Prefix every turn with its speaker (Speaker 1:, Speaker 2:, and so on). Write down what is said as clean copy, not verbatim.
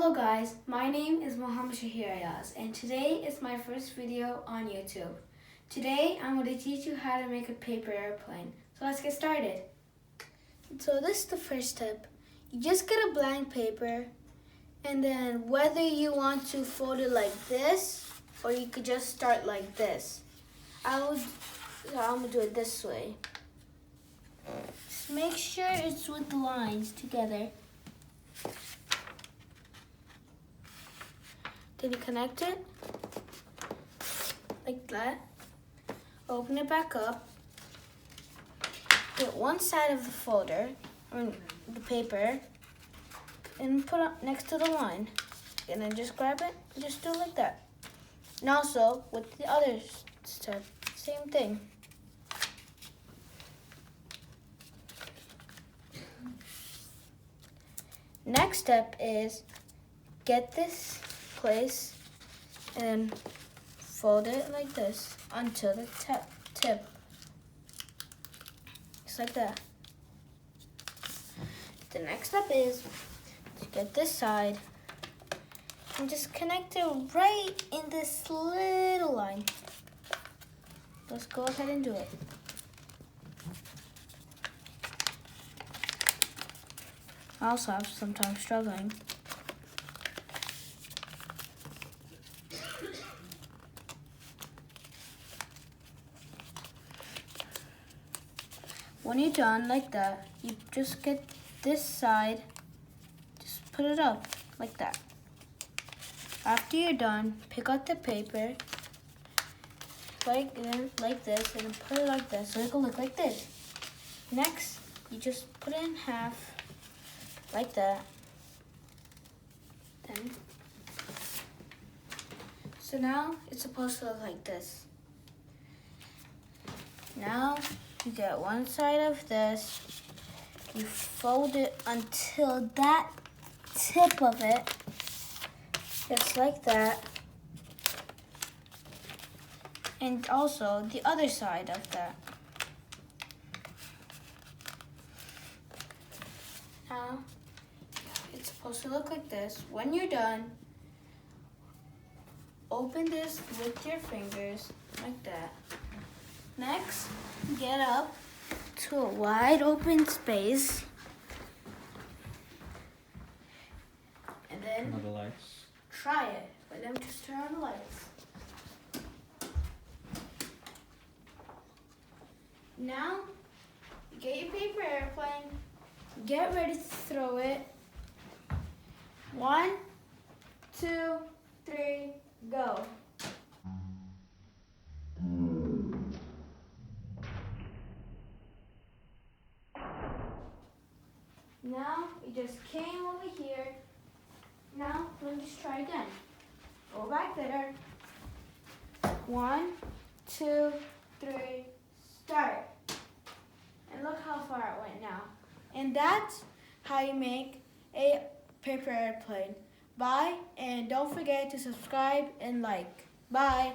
Speaker 1: Hello guys, my name is Mohammed Shahir Ayaz and today is my first video on YouTube. Today I'm going to teach you how to make a paper airplane. So let's get started. So this is the first step. You just get a blank paper and then whether you want to fold it like this or you could just start like this. I'm going to do it this way. Just make sure it's with the lines together. Then you connect it like that. Open it back up. Put one side of the folder, or the paper, and put it next to the line. And then just grab it and just do it like that. And also with the other step, same thing. Next step is get this place and fold it like this until the tip. Just like that. The next step is to get this side and just connect it right in this little line. Let's go ahead and do it. I also have some time struggling. When you're done like that, you just get this side, just put it up like that. After you're done, pick up the paper like this and put it like this so it will look like this. Next, you just put it in half like that. Then, so now it's supposed to look like this. Now, you get one side of this, you fold it until that tip of it gets like that. And also the other side of that. Now, it's supposed to look like this. When you're done, open this with your fingers like that. Next, get up to a wide open space. And then
Speaker 2: Turn on the lights.
Speaker 1: try it. But then just turn on the lights. Now, get your paper airplane. Get ready to throw it. 1, 2, 3, go. Now, it just came over here. Now, let's just try again. Go back there. 1, 2, 3, start. And look how far it went now. And that's how you make a paper airplane. Bye, and don't forget to subscribe and like. Bye.